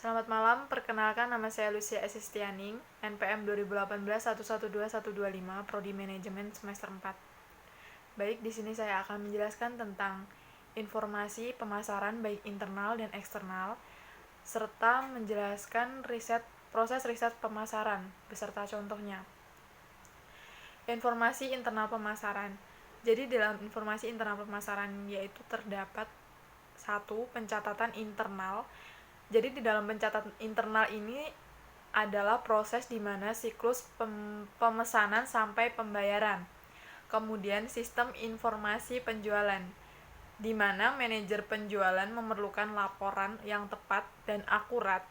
Selamat malam, perkenalkan nama saya Lucia Esistianing, NPM 2018-112125, Prodi Manajemen semester 4. Baik, di sini saya akan menjelaskan tentang informasi pemasaran baik internal dan eksternal, serta menjelaskan proses riset pemasaran, beserta contohnya. Informasi internal pemasaran. Jadi dalam informasi internal pemasaran yaitu terdapat 1. Pencatatan internal. Jadi di dalam pencatatan internal ini adalah proses di mana siklus pemesanan sampai pembayaran. Kemudian sistem informasi penjualan, di mana manajer penjualan memerlukan laporan yang tepat dan akurat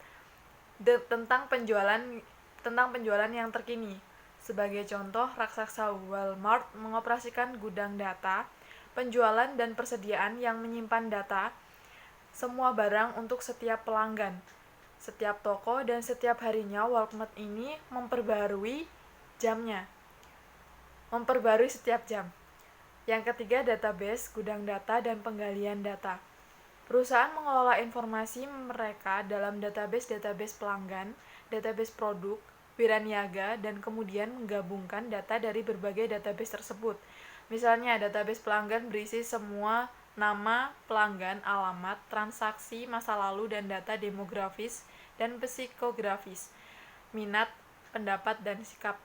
tentang penjualan yang terkini. Sebagai contoh, raksasa Walmart mengoperasikan gudang data, penjualan dan persediaan yang menyimpan data semua barang untuk setiap pelanggan. Setiap toko dan setiap harinya Walmart ini memperbarui setiap jam. Yang ketiga, database, gudang data, dan penggalian data. Perusahaan mengelola informasi mereka dalam database pelanggan, database produk, wiraniaga, dan kemudian menggabungkan data dari berbagai database tersebut. Misalnya, database pelanggan berisi semua nama pelanggan, alamat, transaksi, masa lalu, dan data demografis dan psikografis, minat, pendapat, dan sikap.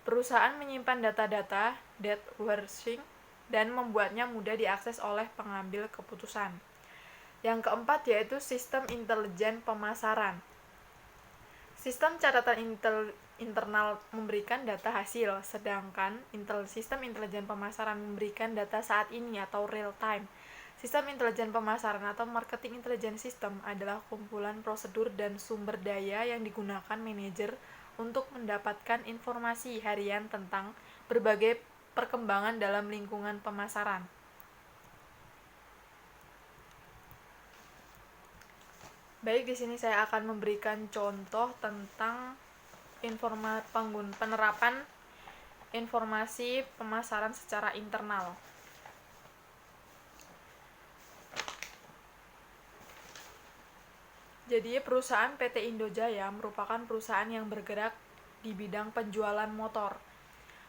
Perusahaan menyimpan data-data data warehousing dan membuatnya mudah diakses oleh pengambil keputusan. Yang keempat yaitu sistem intelijen pemasaran. Sistem catatan internal memberikan data hasil, sedangkan sistem intelijen pemasaran memberikan data saat ini atau real time. Sistem intelijen pemasaran atau marketing intelligence system adalah kumpulan prosedur dan sumber daya yang digunakan manajer untuk mendapatkan informasi harian tentang berbagai perkembangan dalam lingkungan pemasaran. Baik, di sini saya akan memberikan contoh tentang penerapan informasi pemasaran secara internal. Jadi, perusahaan PT Indojaya merupakan perusahaan yang bergerak di bidang penjualan motor.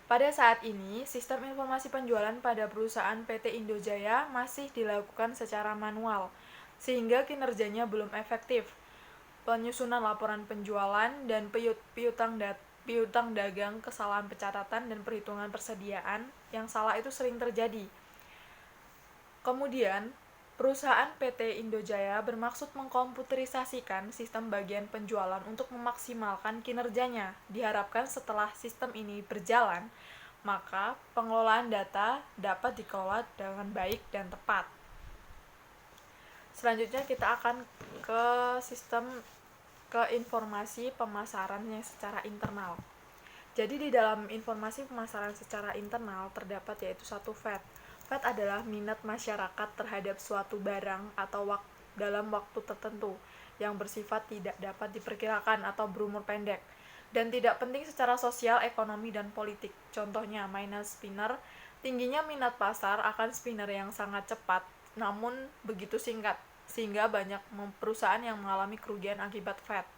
Pada saat ini, sistem informasi penjualan pada perusahaan PT Indojaya masih dilakukan secara manual, sehingga kinerjanya belum efektif. Penyusunan laporan penjualan dan piutang dagang, kesalahan pencatatan dan perhitungan persediaan yang salah itu sering terjadi. Kemudian, perusahaan PT Indojaya bermaksud mengkomputerisasikan sistem bagian penjualan untuk memaksimalkan kinerjanya. Diharapkan setelah sistem ini berjalan, maka pengelolaan data dapat dikelola dengan baik dan tepat. Selanjutnya kita akan ke informasi pemasaran yang secara internal. Jadi di dalam informasi pemasaran secara internal terdapat yaitu 1 FAT. FAT adalah minat masyarakat terhadap suatu barang atau dalam waktu tertentu yang bersifat tidak dapat diperkirakan atau berumur pendek dan tidak penting secara sosial, ekonomi, dan politik. Contohnya, mainan spinner. Tingginya minat pasar akan spinner yang sangat cepat namun begitu singkat, sehingga banyak perusahaan yang mengalami kerugian akibat FAT.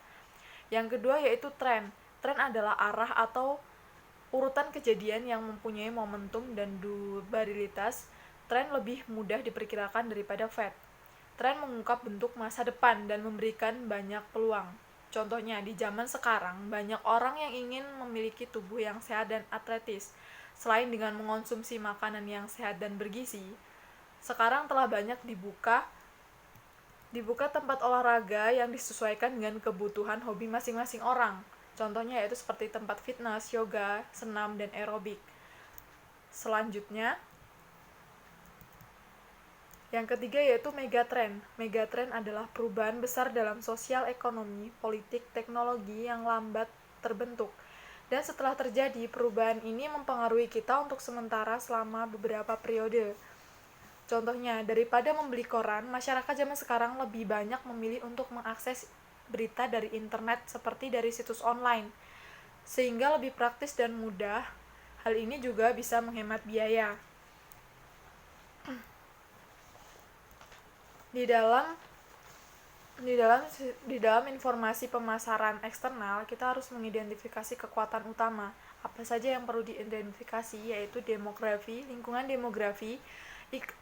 Yang kedua yaitu tren. Tren adalah arah atau urutan kejadian yang mempunyai momentum dan durabilitas. Tren lebih mudah diperkirakan daripada FAT. Tren mengungkap bentuk masa depan dan memberikan banyak peluang. Contohnya, di zaman sekarang, banyak orang yang ingin memiliki tubuh yang sehat dan atletis. Selain dengan mengonsumsi makanan yang sehat dan bergizi, sekarang telah banyak dibuka tempat olahraga yang disesuaikan dengan kebutuhan hobi masing-masing orang. Contohnya yaitu seperti tempat fitness, yoga, senam, dan aerobik. Selanjutnya, yang ketiga yaitu megatrend. Megatrend adalah perubahan besar dalam sosial, ekonomi, politik, teknologi yang lambat terbentuk. Dan setelah terjadi, perubahan ini mempengaruhi kita untuk sementara selama beberapa periode. Contohnya, daripada membeli koran, masyarakat zaman sekarang lebih banyak memilih untuk mengakses berita dari internet seperti dari situs online, sehingga lebih praktis dan mudah. Hal ini juga bisa menghemat biaya. Di dalam Di dalam informasi pemasaran eksternal, kita harus mengidentifikasi kekuatan utama. Apa saja yang perlu diidentifikasi, yaitu demografi, lingkungan demografi,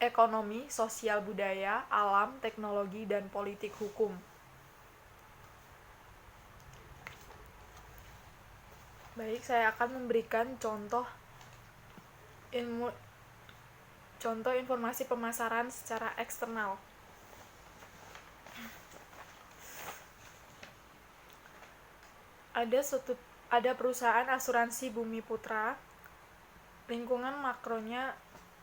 ekonomi, sosial budaya, alam, teknologi, dan politik hukum. Baik, saya akan memberikan contoh informasi pemasaran secara eksternal. Ada perusahaan asuransi Bumi Putra. Lingkungan makronya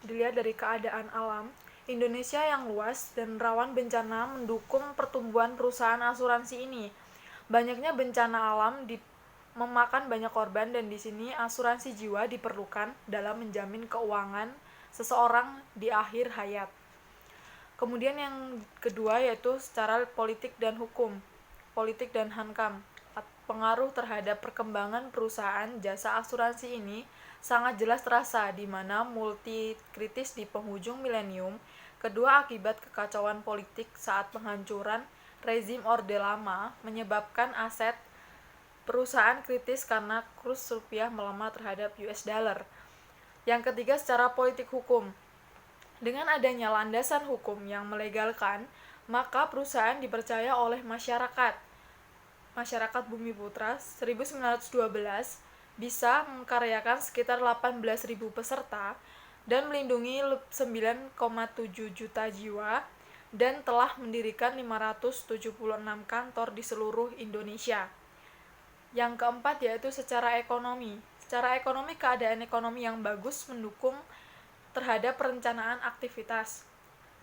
dilihat dari keadaan alam. Indonesia yang luas dan rawan bencana mendukung pertumbuhan perusahaan asuransi ini. Banyaknya bencana alam memakan banyak korban, dan di sini asuransi jiwa diperlukan dalam menjamin keuangan seseorang di akhir hayat. Kemudian yang kedua yaitu secara politik dan hukum, politik dan hankam. Pengaruh terhadap perkembangan perusahaan jasa asuransi ini sangat jelas terasa, di mana multi kritis di penghujung milenium kedua akibat kekacauan politik saat penghancuran rezim Orde Lama menyebabkan aset perusahaan kritis karena kurs rupiah melemah terhadap US dollar. Yang ketiga secara politik hukum. Dengan adanya landasan hukum yang melegalkan, maka perusahaan dipercaya oleh masyarakat Bumi Putra 1912 bisa mengkaryakan sekitar 18.000 peserta dan melindungi 9,7 juta jiwa dan telah mendirikan 576 kantor di seluruh Indonesia. Yang keempat yaitu secara ekonomi. Secara ekonomi, keadaan ekonomi yang bagus mendukung terhadap perencanaan aktivitas.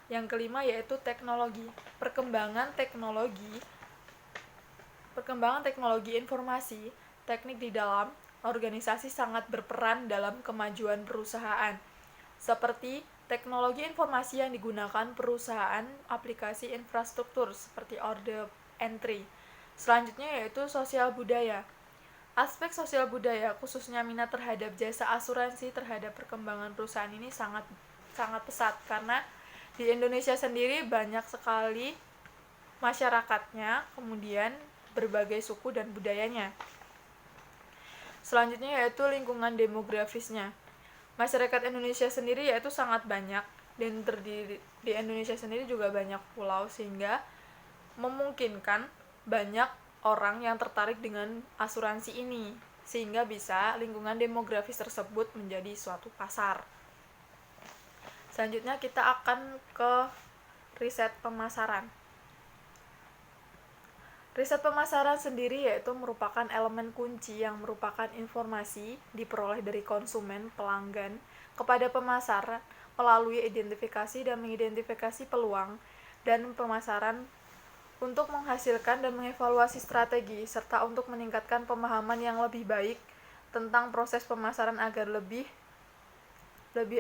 Yang kelima yaitu teknologi. Perkembangan teknologi informasi, teknik di dalam organisasi sangat berperan dalam kemajuan perusahaan. Seperti teknologi informasi yang digunakan perusahaan aplikasi infrastruktur seperti order entry. Selanjutnya yaitu sosial budaya. Aspek sosial budaya, khususnya minat terhadap jasa asuransi terhadap perkembangan perusahaan ini sangat pesat, karena di Indonesia sendiri banyak sekali masyarakatnya, kemudian berbagai suku dan budayanya. Selanjutnya yaitu lingkungan demografisnya. Masyarakat Indonesia sendiri yaitu sangat banyak, dan terdiri di Indonesia sendiri juga banyak pulau, sehingga memungkinkan banyak orang yang tertarik dengan asuransi ini, sehingga bisa lingkungan demografis tersebut menjadi suatu pasar. Selanjutnya kita akan ke riset pemasaran. Riset pemasaran sendiri yaitu merupakan elemen kunci yang merupakan informasi diperoleh dari konsumen pelanggan kepada pemasaran melalui identifikasi dan mengidentifikasi peluang dan pemasaran untuk menghasilkan dan mengevaluasi strategi, serta untuk meningkatkan pemahaman yang lebih baik tentang proses pemasaran agar lebih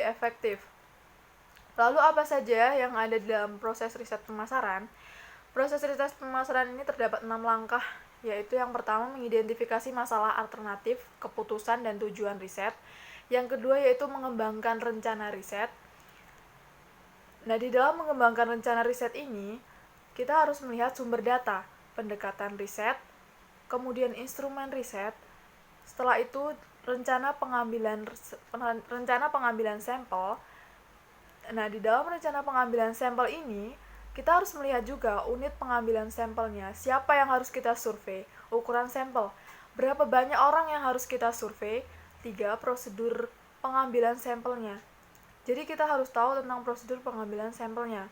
efektif. Lalu apa saja yang ada di dalam proses riset pemasaran? Proses riset pemasaran ini terdapat 6 langkah, yaitu yang pertama mengidentifikasi masalah alternatif, keputusan, dan tujuan riset. Yang kedua yaitu mengembangkan rencana riset. Nah, di dalam mengembangkan rencana riset ini, kita harus melihat sumber data, pendekatan riset, kemudian instrumen riset. Setelah itu rencana pengambilan sampel. Nah, di dalam rencana pengambilan sampel ini, kita harus melihat juga unit pengambilan sampelnya, siapa yang harus kita survei, ukuran sampel, berapa banyak orang yang harus kita survei, 3 prosedur pengambilan sampelnya. Jadi kita harus tahu tentang prosedur pengambilan sampelnya.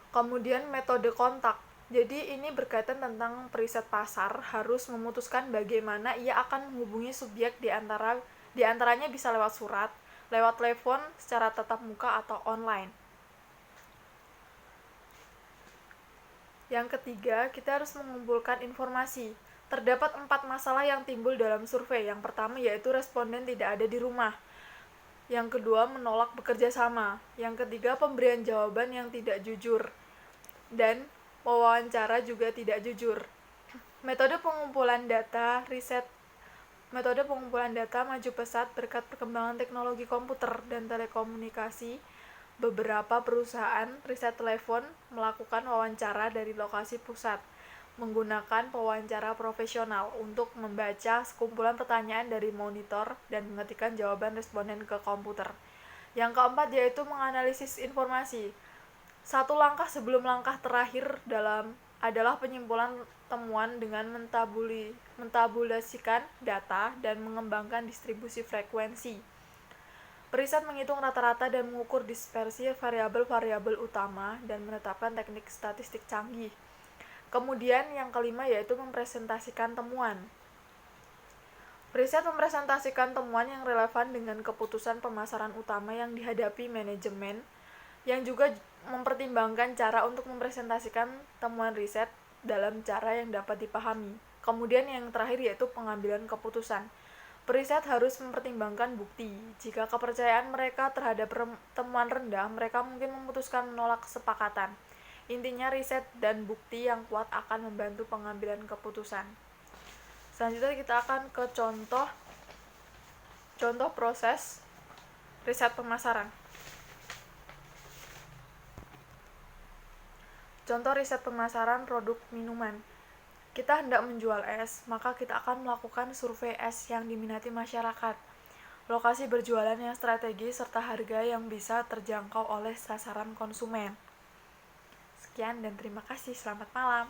Kemudian metode kontak. Jadi ini berkaitan tentang periset pasar harus memutuskan bagaimana ia akan menghubungi subjek di antaranya bisa lewat surat, lewat telepon, secara tatap muka atau online. Yang ketiga, kita harus mengumpulkan informasi. Terdapat 4 masalah yang timbul dalam survei. Yang pertama yaitu responden tidak ada di rumah. Yang kedua, menolak bekerja sama. Yang ketiga, pemberian jawaban yang tidak jujur. Dan wawancara juga tidak jujur. Metode pengumpulan data maju pesat berkat perkembangan teknologi komputer dan telekomunikasi beberapa perusahaan riset telepon melakukan wawancara dari lokasi pusat menggunakan pewawancara profesional untuk membaca sekumpulan pertanyaan dari monitor dan mengetikkan jawaban responden ke komputer. Yang keempat yaitu menganalisis informasi. Satu langkah sebelum langkah terakhir adalah penyimpulan temuan dengan mentabulasikan data dan mengembangkan distribusi frekuensi. Periset menghitung rata-rata dan mengukur dispersi variabel-variabel utama dan menetapkan teknik statistik canggih. Kemudian yang kelima yaitu mempresentasikan temuan. Periset mempresentasikan temuan yang relevan dengan keputusan pemasaran utama yang dihadapi manajemen, yang juga mempertimbangkan cara untuk mempresentasikan temuan riset dalam cara yang dapat dipahami. Kemudian yang terakhir yaitu pengambilan keputusan. Periset harus mempertimbangkan bukti. Jika kepercayaan mereka terhadap temuan rendah, mereka mungkin memutuskan menolak kesepakatan. Intinya riset dan bukti yang kuat akan membantu pengambilan keputusan. Selanjutnya kita akan ke contoh proses riset pemasaran. Contoh riset pemasaran produk minuman. Kita hendak menjual es, maka kita akan melakukan survei es yang diminati masyarakat, lokasi berjualan yang strategis, serta harga yang bisa terjangkau oleh sasaran konsumen. Sekian dan terima kasih. Selamat malam.